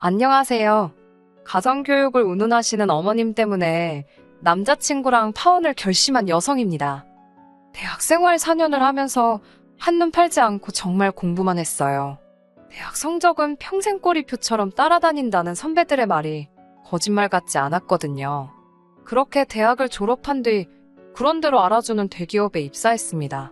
안녕하세요. 가정교육을 운운하시는 어머님 때문에 남자친구랑 파혼을 결심한 여성입니다. 대학생활 4년을 하면서 한눈 팔지 않고 정말 공부만 했어요. 대학 성적은 평생 꼬리표처럼 따라다닌다는 선배들의 말이 거짓말 같지 않았거든요. 그렇게 대학을 졸업한 뒤 그런대로 알아주는 대기업에 입사했습니다.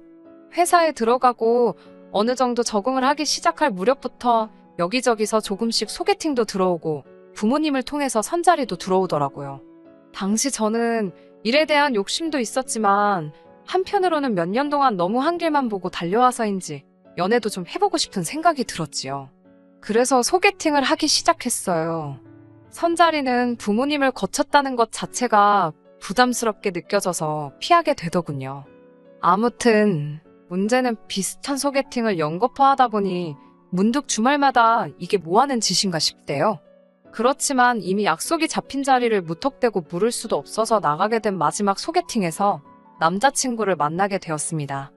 회사에 들어가고 어느 정도 적응을 하기 시작할 무렵부터 여기저기서 조금씩 소개팅도 들어오고 부모님을 통해서 선자리도 들어오더라고요. 당시 저는 일에 대한 욕심도 있었지만 한편으로는 몇 년 동안 너무 한 길만 보고 달려와서인지 연애도 좀 해보고 싶은 생각이 들었지요. 그래서 소개팅을 하기 시작했어요. 선자리는 부모님을 거쳤다는 것 자체가 부담스럽게 느껴져서 피하게 되더군요. 아무튼 문제는 비슷한 소개팅을 연거푸하다 보니 문득 주말마다 이게 뭐하는 짓인가 싶대요. 그렇지만 이미 약속이 잡힌 자리를 무턱대고 물을 수도 없어서 나가게 된 마지막 소개팅에서 남자친구를 만나게 되었습니다.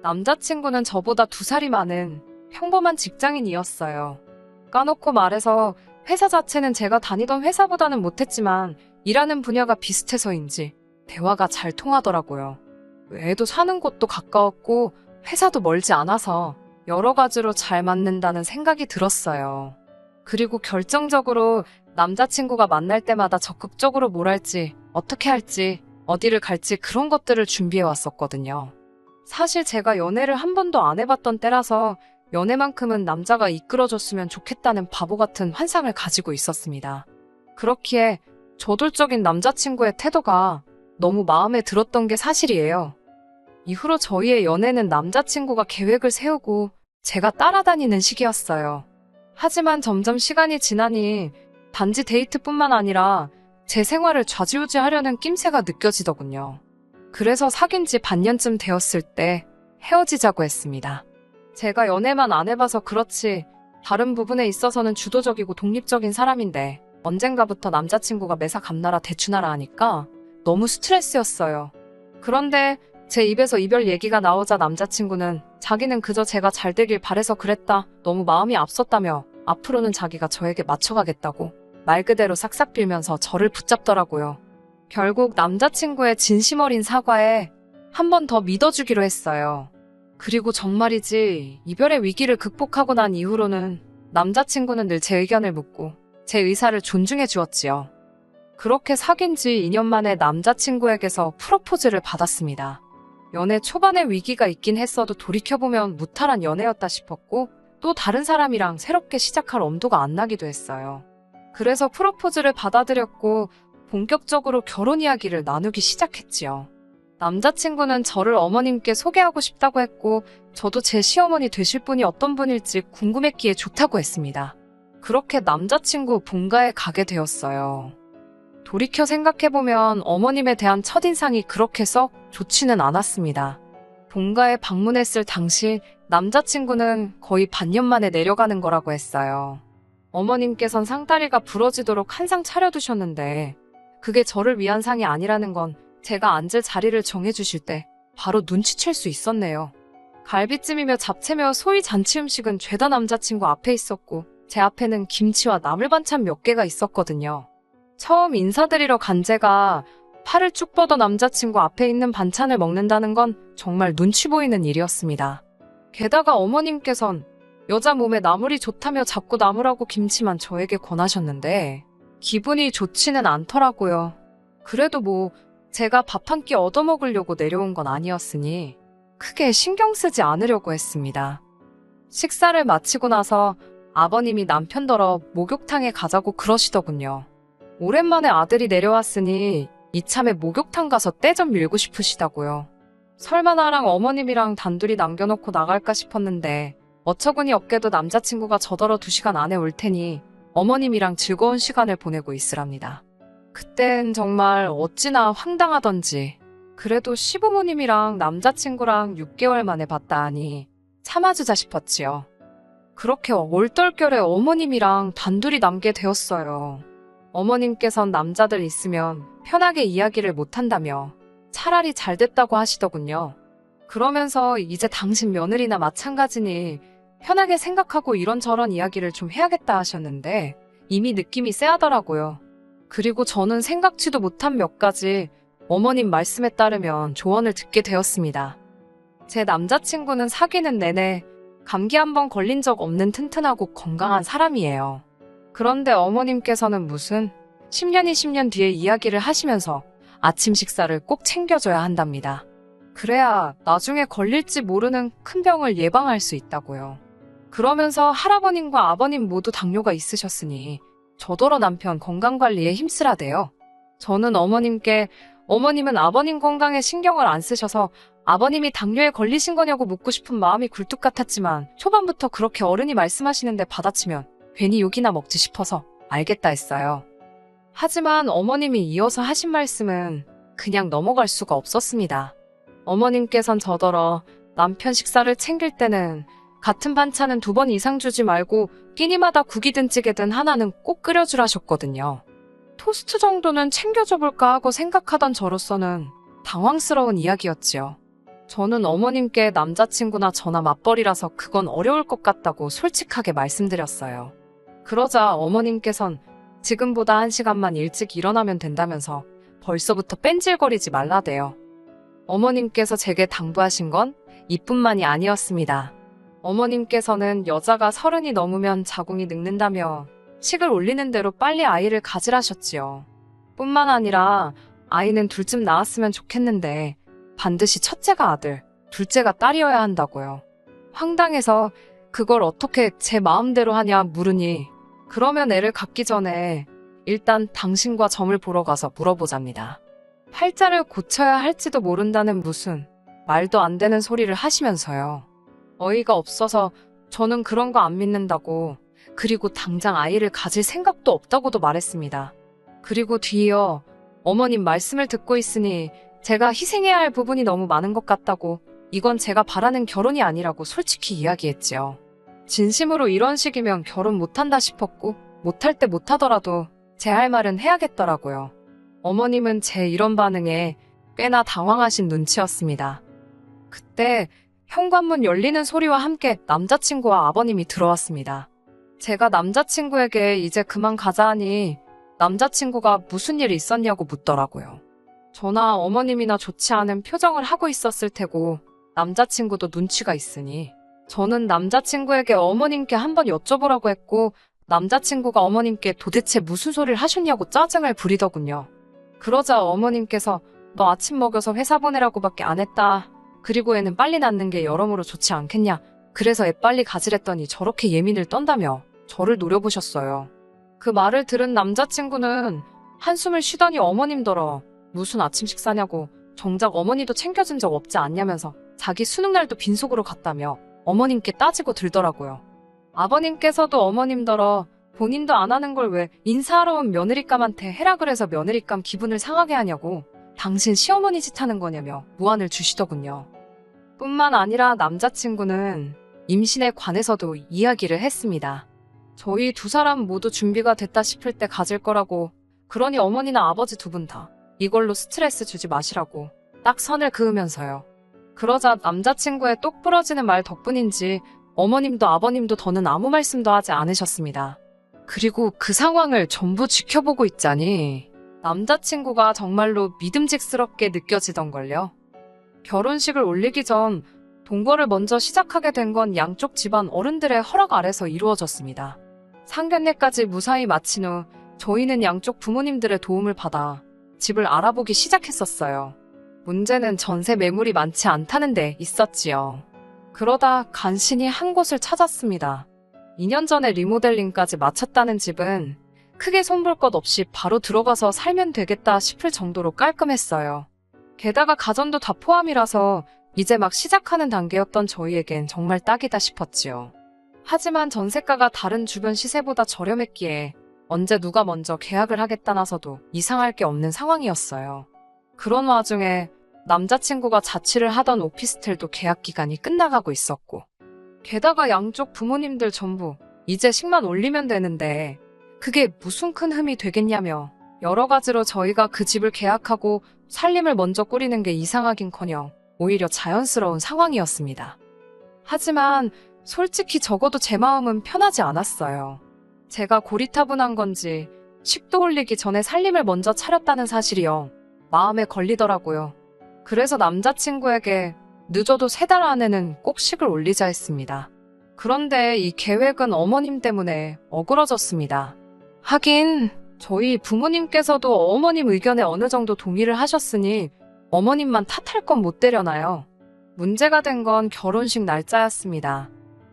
남자친구는 저보다 2살이 많은 평범한 직장인이었어요. 까놓고 말해서 회사 자체는 제가 다니던 회사보다는 못했지만 일하는 분야가 비슷해서인지 대화가 잘 통하더라고요. 애도 사는 곳도 가까웠고 회사도 멀지 않아서 여러 가지로 잘 맞는다는 생각이 들었어요. 그리고 결정적으로 남자친구가 만날 때마다 적극적으로 뭘 할지, 어떻게 할지, 어디를 갈지 그런 것들을 준비해 왔었거든요. 사실 제가 연애를 한 번도 안 해봤던 때라서 연애만큼은 남자가 이끌어줬으면 좋겠다는 바보 같은 환상을 가지고 있었습니다. 그렇기에 저돌적인 남자친구의 태도가 너무 마음에 들었던 게 사실이에요. 이후로 저희의 연애는 남자친구가 계획을 세우고 제가 따라다니는 시기였어요. 하지만 점점 시간이 지나니 단지 데이트뿐만 아니라 제 생활을 좌지우지하려는 낌새가 느껴지더군요. 그래서 사귄 지 반년쯤 되었을 때 헤어지자고 했습니다. 제가 연애만 안 해봐서 그렇지 다른 부분에 있어서는 주도적이고 독립적인 사람인데 언젠가부터 남자친구가 매사 감나라 대추나라 하니까 너무 스트레스였어요. 그런데 제 입에서 이별 얘기가 나오자 남자친구는 자기는 그저 제가 잘 되길 바래서 그랬다. 너무 마음이 앞섰다며 앞으로는 자기가 저에게 맞춰가겠다고 말 그대로 싹싹 빌면서 저를 붙잡더라고요. 결국 남자친구의 진심 어린 사과에 한 번 더 믿어주기로 했어요. 그리고 정말이지 이별의 위기를 극복하고 난 이후로는 남자친구는 늘 제 의견을 묻고 제 의사를 존중해 주었지요. 그렇게 사귄 지 2년 만에 남자친구에게서 프로포즈를 받았습니다. 연애 초반에 위기가 있긴 했어도 돌이켜보면 무탈한 연애였다 싶었고 또 다른 사람이랑 새롭게 시작할 엄두가 안 나기도 했어요. 그래서 프로포즈를 받아들였고 본격적으로 결혼 이야기를 나누기 시작했지요. 남자친구는 저를 어머님께 소개하고 싶다고 했고 저도 제 시어머니 되실 분이 어떤 분일지 궁금했기에 좋다고 했습니다. 그렇게 남자친구 본가에 가게 되었어요. 돌이켜 생각해보면 어머님에 대한 첫인상이 그렇게 썩 좋지는 않았습니다. 본가에 방문했을 당시 남자친구는 거의 반년 만에 내려가는 거라고 했어요. 어머님께선 상다리가 부러지도록 한 상 차려두셨는데 그게 저를 위한 상이 아니라는 건 제가 앉을 자리를 정해주실 때 바로 눈치챌 수 있었네요. 갈비찜이며 잡채며 소위 잔치 음식은 죄다 남자친구 앞에 있었고 제 앞에는 김치와 나물 반찬 몇 개가 있었거든요. 처음 인사드리러 간 제가 팔을 쭉 뻗어 남자친구 앞에 있는 반찬을 먹는다는 건 정말 눈치 보이는 일이었습니다. 게다가 어머님께선 여자 몸에 나물이 좋다며 자꾸 나물하고 김치만 저에게 권하셨는데 기분이 좋지는 않더라고요. 그래도 뭐 제가 밥 한 끼 얻어먹으려고 내려온 건 아니었으니 크게 신경 쓰지 않으려고 했습니다. 식사를 마치고 나서 아버님이 남편더러 목욕탕에 가자고 그러시더군요. 오랜만에 아들이 내려왔으니 이참에 목욕탕 가서 때 좀 밀고 싶으시다고요. 설마 나랑 어머님이랑 단둘이 남겨놓고 나갈까 싶었는데 어처구니 없게도 남자친구가 저더러 2시간 안에 올 테니 어머님이랑 즐거운 시간을 보내고 있으랍니다. 그땐 정말 어찌나 황당하던지 그래도 시부모님이랑 남자친구랑 6개월 만에 봤다 하니 참아주자 싶었지요. 그렇게 얼떨결에 어머님이랑 단둘이 남게 되었어요. 어머님께선 남자들 있으면 편하게 이야기를 못한다며 차라리 잘 됐다고 하시더군요. 그러면서 이제 당신 며느리나 마찬가지니 편하게 생각하고 이런저런 이야기를 좀 해야겠다 하셨는데 이미 느낌이 쎄하더라고요. 그리고 저는 생각지도 못한 몇 가지 어머님 말씀에 따르면 조언을 듣게 되었습니다. 제 남자친구는 사귀는 내내 감기 한 번 걸린 적 없는 튼튼하고 건강한 사람이에요. 그런데 어머님께서는 무슨 10년, 20년 뒤에 이야기를 하시면서 아침 식사를 꼭 챙겨줘야 한답니다. 그래야 나중에 걸릴지 모르는 큰 병을 예방할 수 있다고요. 그러면서 할아버님과 아버님 모두 당뇨가 있으셨으니 저더러 남편 건강관리에 힘쓰라대요. 저는 어머님은 아버님 건강에 신경을 안 쓰셔서 아버님이 당뇨에 걸리신 거냐고 묻고 싶은 마음이 굴뚝 같았지만 초반부터 그렇게 어른이 말씀하시는데 받아치면 괜히 욕이나 먹지 싶어서 알겠다 했어요. 하지만 어머님이 이어서 하신 말씀은 그냥 넘어갈 수가 없었습니다. 어머님께선 저더러 남편 식사를 챙길 때는 같은 반찬은 2번 이상 주지 말고 끼니마다 국이든 찌개든 하나는 꼭 끓여주라셨거든요. 토스트 정도는 챙겨줘볼까 하고 생각하던 저로서는 당황스러운 이야기였지요. 저는 어머님께 남자친구나 저나 맞벌이라서 그건 어려울 것 같다고 솔직하게 말씀드렸어요. 그러자 어머님께선 지금보다 1시간만 일찍 일어나면 된다면서 벌써부터 뺀질거리지 말라대요. 어머님께서 제게 당부하신 건 이뿐만이 아니었습니다. 어머님께서는 여자가 30이 넘으면 자궁이 늙는다며 식을 올리는 대로 빨리 아이를 가지라셨지요. 뿐만 아니라 아이는 둘쯤 낳았으면 좋겠는데 반드시 첫째가 아들, 둘째가 딸이어야 한다고요. 황당해서 그걸 어떻게 제 마음대로 하냐 물으니 그러면 애를 갖기 전에 일단 당신과 점을 보러 가서 물어보잡니다. 팔자를 고쳐야 할지도 모른다는 무슨 말도 안 되는 소리를 하시면서요. 어이가 없어서 저는 그런 거 안 믿는다고, 그리고 당장 아이를 가질 생각도 없다고도 말했습니다. 그리고 뒤이어 어머님 말씀을 듣고 있으니 제가 희생해야 할 부분이 너무 많은 것 같다고, 이건 제가 바라는 결혼이 아니라고 솔직히 이야기했지요. 진심으로 이런 식이면 결혼 못한다 싶었고 못할 때 못하더라도 제 할 말은 해야겠더라고요. 어머님은 제 이런 반응에 꽤나 당황하신 눈치였습니다. 그때 현관문 열리는 소리와 함께 남자친구와 아버님이 들어왔습니다. 제가 남자친구에게 이제 그만 가자 하니 남자친구가 무슨 일 있었냐고 묻더라고요. 저나 어머님이나 좋지 않은 표정을 하고 있었을 테고 남자친구도 눈치가 있으니 저는 남자친구에게 어머님께 한번 여쭤보라고 했고 남자친구가 어머님께 도대체 무슨 소리를 하셨냐고 짜증을 부리더군요. 그러자 어머님께서 너 아침 먹여서 회사 보내라고밖에 안 했다. 그리고 애는 빨리 낳는 게 여러모로 좋지 않겠냐. 그래서 애 빨리 가지랬더니 저렇게 예민을 떤다며 저를 노려보셨어요. 그 말을 들은 남자친구는 한숨을 쉬더니 어머님더러 무슨 아침 식사냐고, 정작 어머니도 챙겨준 적 없지 않냐면서 자기 수능날도 빈속으로 갔다며 어머님께 따지고 들더라고요. 아버님께서도 어머님더러 본인도 안 하는 걸 왜 인사하러 온 며느리감한테 해라 그래서 며느리감 기분을 상하게 하냐고, 당신 시어머니 짓 하는 거냐며 무안을 주시더군요. 뿐만 아니라 남자친구는 임신에 관해서도 이야기를 했습니다. 저희 2사람 모두 준비가 됐다 싶을 때 가질 거라고, 그러니 어머니나 아버지 2분 다 이걸로 스트레스 주지 마시라고 딱 선을 그으면서요. 그러자 남자친구의 똑 부러지는 말 덕분인지 어머님도 아버님도 더는 아무 말씀도 하지 않으셨습니다. 그리고 그 상황을 전부 지켜보고 있자니 남자친구가 정말로 믿음직스럽게 느껴지던걸요. 결혼식을 올리기 전 동거를 먼저 시작하게 된 건 양쪽 집안 어른들의 허락 아래서 이루어졌습니다. 상견례까지 무사히 마친 후 저희는 양쪽 부모님들의 도움을 받아 집을 알아보기 시작했었어요. 문제는 전세 매물이 많지 않다는 데 있었지요. 그러다 간신히 한 곳을 찾았습니다. 2년 전에 리모델링까지 마쳤다는 집은 크게 손볼 것 없이 바로 들어가서 살면 되겠다 싶을 정도로 깔끔했어요. 게다가 가전도 다 포함이라서 이제 막 시작하는 단계였던 저희에겐 정말 딱이다 싶었지요. 하지만 전세가가 다른 주변 시세보다 저렴했기에 언제 누가 먼저 계약을 하겠다 나서도 이상할 게 없는 상황이었어요. 그런 와중에 남자친구가 자취를 하던 오피스텔도 계약 기간이 끝나가고 있었고, 게다가 양쪽 부모님들 전부 이제 식만 올리면 되는데 그게 무슨 큰 흠이 되겠냐며 여러 가지로 저희가 그 집을 계약하고 살림을 먼저 꾸리는 게 이상하긴커녕 오히려 자연스러운 상황이었습니다. 하지만 솔직히 적어도 제 마음은 편하지 않았어요. 제가 고리타분한 건지 식도 올리기 전에 살림을 먼저 차렸다는 사실이요. 마음에 걸리더라고요. 그래서 남자친구에게 늦어도 3달 안에는 꼭 식을 올리자 했습니다. 그런데 이 계획은 어머님 때문에 어그러졌습니다. 하긴 저희 부모님께서도 어머님 의견에 어느 정도 동의를 하셨으니 어머님만 탓할 건 못 되려나요? 문제가 된 건 결혼식 날짜였습니다.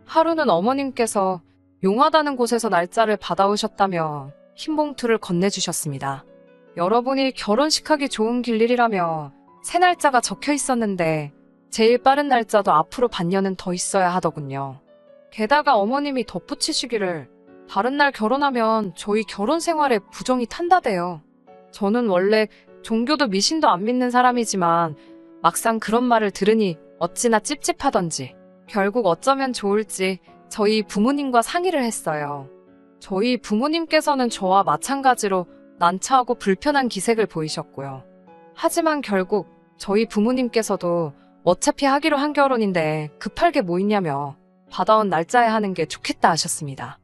하루는 어머님께서 용하다는 곳에서 날짜를 받아오셨다며 흰 봉투를 건네주셨습니다. 여러분이 결혼식하기 좋은 길일이라며 새 날짜가 적혀 있었는데 제일 빠른 날짜도 앞으로 반년은 더 있어야 하더군요. 게다가 어머님이 덧붙이시기를 다른 날 결혼하면 저희 결혼 생활에 부정이 탄다대요. 저는 원래 종교도 미신도 안 믿는 사람이지만 막상 그런 말을 들으니 어찌나 찝찝하던지 결국 어쩌면 좋을지 저희 부모님과 상의를 했어요. 저희 부모님께서는 저와 마찬가지로 난처하고 불편한 기색을 보이셨고요. 하지만 결국 저희 부모님께서도 어차피 하기로 한 결혼인데 급할 게 뭐 있냐며 받아온 날짜에 하는 게 좋겠다 하셨습니다.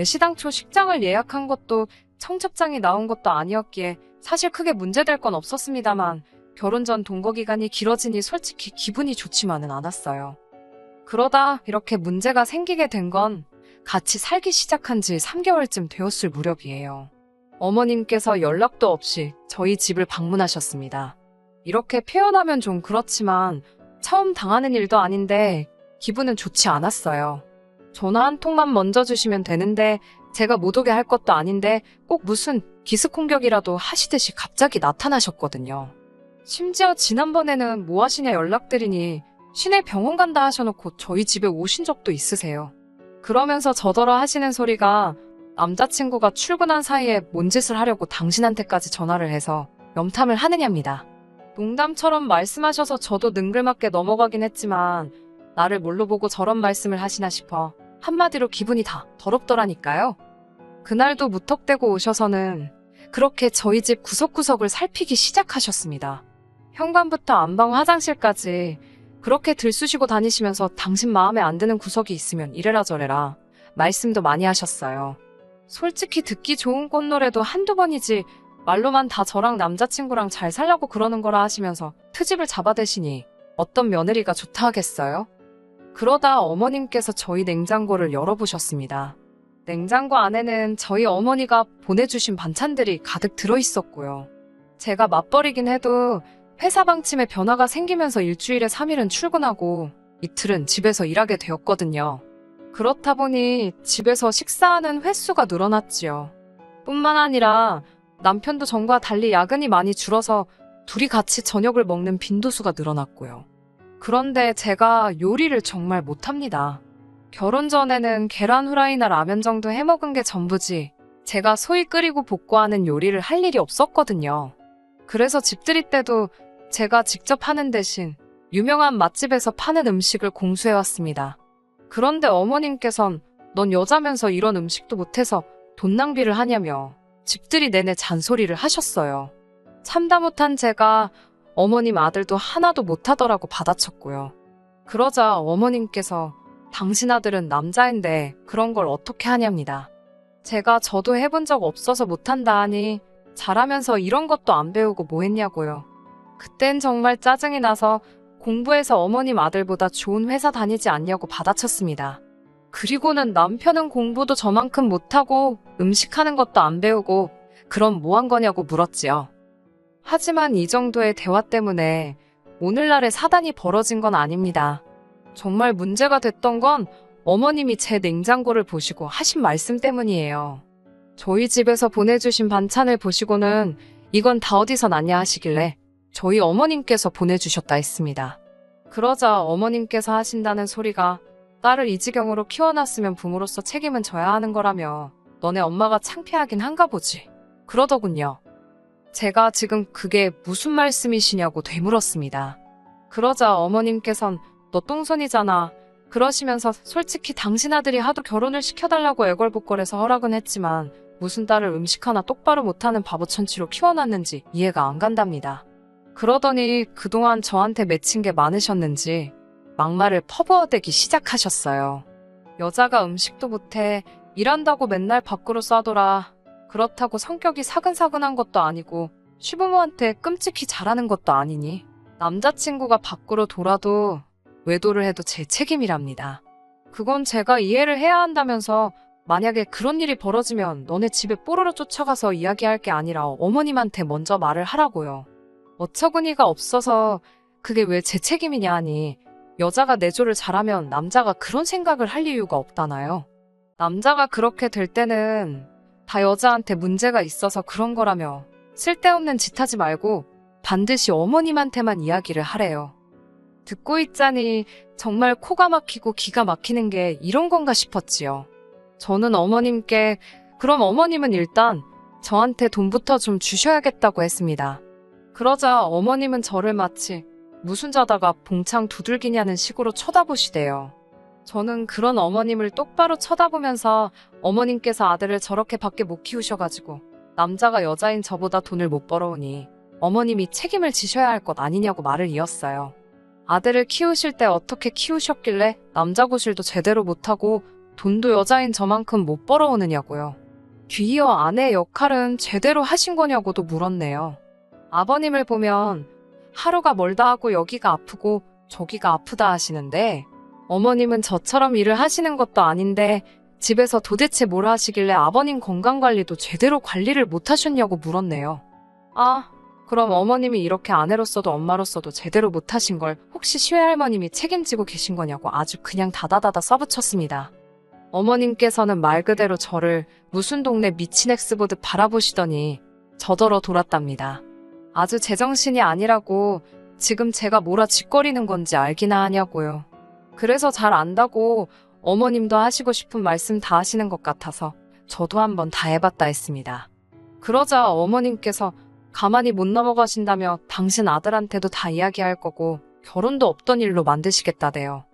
시당초 식장을 예약한 것도 청첩장이 나온 것도 아니었기에 사실 크게 문제될 건 없었습니다만 결혼 전 동거 기간이 길어지니 솔직히 기분이 좋지만은 않았어요. 그러다 이렇게 문제가 생기게 된 건 같이 살기 시작한 지 3개월쯤 되었을 무렵이에요. 어머님께서 연락도 없이 저희 집을 방문하셨습니다. 이렇게 표현하면 좀 그렇지만 처음 당하는 일도 아닌데 기분은 좋지 않았어요. 전화 한 통만 먼저 주시면 되는데 제가 못 오게 할 것도 아닌데 꼭 무슨 기습공격이라도 하시듯이 갑자기 나타나셨거든요. 심지어 지난번에는 뭐 하시냐 연락드리니 시내 병원 간다 하셔놓고 저희 집에 오신 적도 있으세요. 그러면서 저더러 하시는 소리가 남자친구가 출근한 사이에 뭔 짓을 하려고 당신한테까지 전화를 해서 염탐을 하느냐입니다. 농담처럼 말씀하셔서 저도 능글맞게 넘어가긴 했지만 나를 뭘로 보고 저런 말씀을 하시나 싶어 한마디로 기분이 다 더럽더라니까요. 그날도 무턱대고 오셔서는 그렇게 저희 집 구석구석을 살피기 시작하셨습니다. 현관부터 안방 화장실까지 그렇게 들쑤시고 다니시면서 당신 마음에 안 드는 구석이 있으면 이래라 저래라 말씀도 많이 하셨어요. 솔직히 듣기 좋은 꽃노래도 한두 번이지 말로만 다 저랑 남자친구랑 잘 살려고 그러는 거라 하시면서 트집을 잡아대시니 어떤 며느리가 좋다 하겠어요? 그러다 어머님께서 저희 냉장고를 열어보셨습니다. 냉장고 안에는 저희 어머니가 보내주신 반찬들이 가득 들어있었고요. 제가 맞벌이긴 해도 회사 방침에 변화가 생기면서 일주일에 3일은 출근하고 이틀은 집에서 일하게 되었거든요. 그렇다 보니 집에서 식사하는 횟수가 늘어났지요. 뿐만 아니라 남편도 전과 달리 야근이 많이 줄어서 둘이 같이 저녁을 먹는 빈도수가 늘어났고요. 그런데 제가 요리를 정말 못합니다. 결혼 전에는 계란 후라이나 라면 정도 해먹은 게 전부지 제가 소위 끓이고 볶고하는 요리를 할 일이 없었거든요. 그래서 집들이 때도 제가 직접 하는 대신 유명한 맛집에서 파는 음식을 공수해왔습니다. 그런데 어머님께선 넌 여자면서 이런 음식도 못해서 돈 낭비를 하냐며 집들이 내내 잔소리를 하셨어요. 참다 못한 제가 어머님 아들도 하나도 못하더라고 받아쳤고요. 그러자 어머님께서 당신 아들은 남자인데 그런 걸 어떻게 하냐입니다. 제가 저도 해본 적 없어서 못한다 하니 잘하면서 이런 것도 안 배우고 뭐 했냐고요. 그땐 정말 짜증이 나서 공부해서 어머님 아들보다 좋은 회사 다니지 않냐고 받아쳤습니다. 그리고는 남편은 공부도 저만큼 못하고 음식하는 것도 안 배우고 그럼 뭐 한 거냐고 물었지요. 하지만 이 정도의 대화 때문에 오늘날의 사단이 벌어진 건 아닙니다. 정말 문제가 됐던 건 어머님이 제 냉장고를 보시고 하신 말씀 때문이에요. 저희 집에서 보내주신 반찬을 보시고는 이건 다 어디서 났냐 하시길래 저희 어머님께서 보내주셨다 했습니다. 그러자 어머님께서 하신다는 소리가 딸을 이 지경으로 키워놨으면 부모로서 책임은 져야 하는 거라며 너네 엄마가 창피하긴 한가 보지 그러더군요. 제가 지금 그게 무슨 말씀이시냐고 되물었습니다. 그러자 어머님께선 너 똥손이잖아 그러시면서 솔직히 당신 아들이 하도 결혼을 시켜달라고 애걸복걸해서 허락은 했지만 무슨 딸을 음식 하나 똑바로 못하는 바보천치로 키워놨는지 이해가 안 간답니다. 그러더니 그동안 저한테 맺힌 게 많으셨는지 막말을 퍼부어대기 시작하셨어요. 여자가 음식도 못해 일한다고 맨날 밖으로 싸돌아. 그렇다고 성격이 사근사근한 것도 아니고 시부모한테 끔찍히 잘하는 것도 아니니 남자친구가 밖으로 돌아도 외도를 해도 제 책임이랍니다. 그건 제가 이해를 해야 한다면서 만약에 그런 일이 벌어지면 너네 집에 뽀로로 쫓아가서 이야기할 게 아니라 어머님한테 먼저 말을 하라고요. 어처구니가 없어서 그게 왜 제 책임이냐 하니 여자가 내조를 잘하면 남자가 그런 생각을 할 이유가 없다나요. 남자가 그렇게 될 때는 다 여자한테 문제가 있어서 그런 거라며 쓸데없는 짓 하지 말고 반드시 어머님한테만 이야기를 하래요. 듣고 있자니 정말 코가 막히고 기가 막히는 게 이런 건가 싶었지요. 저는 어머님께 그럼 어머님은 일단 저한테 돈부터 좀 주셔야겠다고 했습니다. 그러자 어머님은 저를 마치 무슨 자다가 봉창 두들기냐는 식으로 쳐다보시대요. 저는 그런 어머님을 똑바로 쳐다보면서 어머님께서 아들을 저렇게 밖에 못 키우셔가지고 남자가 여자인 저보다 돈을 못 벌어오니 어머님이 책임을 지셔야 할 것 아니냐고 말을 이었어요. 아들을 키우실 때 어떻게 키우셨길래 남자 구실도 제대로 못하고 돈도 여자인 저만큼 못 벌어오느냐고요. 뒤이어 아내의 역할은 제대로 하신 거냐고도 물었네요. 아버님을 보면 하루가 멀다 하고 여기가 아프고 저기가 아프다 하시는데 어머님은 저처럼 일을 하시는 것도 아닌데 집에서 도대체 뭘 하시길래 아버님 건강관리도 제대로 관리를 못 하셨냐고 물었네요. 아, 그럼 어머님이 이렇게 아내로서도 엄마로서도 제대로 못 하신 걸 혹시 시외할머님이 책임지고 계신 거냐고 아주 그냥 다다다다 써붙였습니다. 어머님께서는 말 그대로 저를 무슨 동네 미친 엑스보드 바라보시더니 저더러 돌았답니다. 아주 제정신이 아니라고 지금 제가 뭐라 짓거리는 건지 알기나 하냐고요. 그래서 잘 안다고 어머님도 하시고 싶은 말씀 다 하시는 것 같아서 저도 한번 다 해봤다 했습니다. 그러자 어머님께서 가만히 못 넘어가신다며 당신 아들한테도 다 이야기할 거고 결혼도 없던 일로 만드시겠다대요.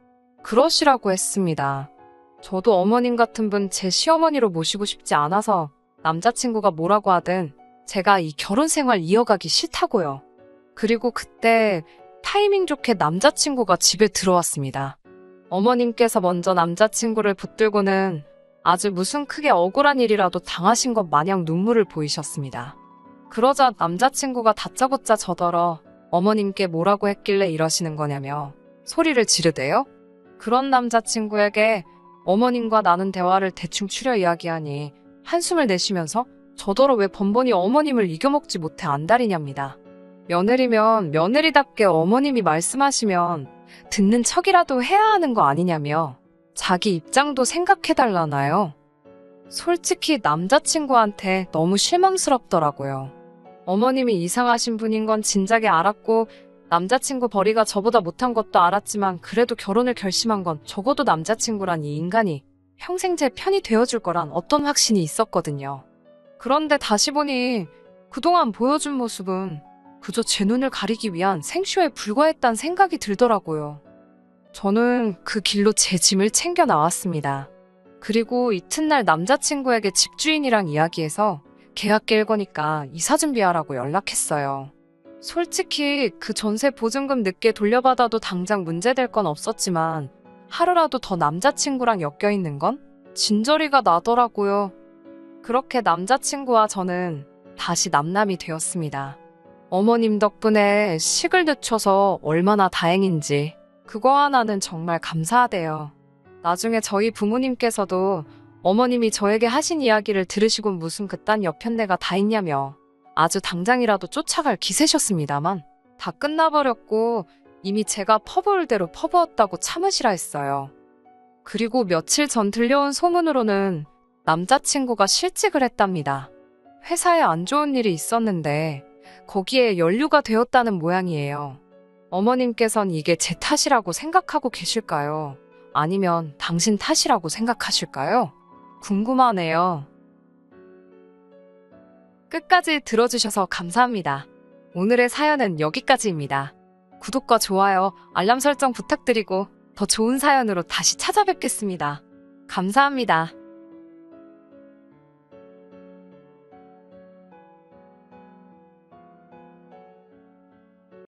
그러시라고 했습니다. 저도 어머님 같은 분 제 시어머니로 모시고 싶지 않아서 남자친구가 뭐라고 하든 제가 이 결혼 생활 이어가기 싫다고요. 그리고 그때 타이밍 좋게 남자친구가 집에 들어왔습니다. 어머님께서 먼저 남자친구를 붙들고는 아주 무슨 크게 억울한 일이라도 당하신 것 마냥 눈물을 보이셨습니다. 그러자 남자친구가 다짜고짜 저더러 어머님께 뭐라고 했길래 이러시는 거냐며 소리를 지르대요. 그런 남자친구에게 어머님과 나눈 대화를 대충 추려 이야기하니 한숨을 내쉬면서 저더러 왜 번번이 어머님을 이겨먹지 못해 안달이냐입니다. 며느리면 며느리답게 어머님이 말씀하시면 듣는 척이라도 해야 하는 거 아니냐며 자기 입장도 생각해달라나요. 솔직히 남자친구한테 너무 실망스럽더라고요. 어머님이 이상하신 분인 건 진작에 알았고 남자친구 벌이가 저보다 못한 것도 알았지만 그래도 결혼을 결심한 건 적어도 남자친구란 이 인간이 평생 제 편이 되어줄 거란 어떤 확신이 있었거든요. 그런데 다시 보니 그동안 보여준 모습은 그저 제 눈을 가리기 위한 생쇼에 불과했단 생각이 들더라고요. 저는 그 길로 제 짐을 챙겨 나왔습니다. 그리고 이튿날 남자친구에게 집주인이랑 이야기해서 계약 깰 거니까 이사 준비하라고 연락했어요. 솔직히 그 전세 보증금 늦게 돌려받아도 당장 문제될 건 없었지만 하루라도 더 남자친구랑 엮여있는 건 진저리가 나더라고요. 그렇게 남자친구와 저는 다시 남남이 되었습니다. 어머님 덕분에 식을 늦춰서 얼마나 다행인지 그거 하나는 정말 감사하대요. 나중에 저희 부모님께서도 어머님이 저에게 하신 이야기를 들으시곤 무슨 그딴 여편네가 다 있냐며 아주 당장이라도 쫓아갈 기세셨습니다만 다 끝나버렸고 이미 제가 퍼부을 대로 퍼부었다고 참으시라 했어요. 그리고 며칠 전 들려온 소문으로는 남자친구가 실직을 했답니다. 회사에 안 좋은 일이 있었는데 거기에 연루가 되었다는 모양이에요. 어머님께선 이게 제 탓이라고 생각하고 계실까요? 아니면 당신 탓이라고 생각하실까요? 궁금하네요. 끝까지 들어주셔서 감사합니다. 오늘의 사연은 여기까지입니다. 구독과 좋아요, 알람 설정 부탁드리고 더 좋은 사연으로 다시 찾아뵙겠습니다. 감사합니다.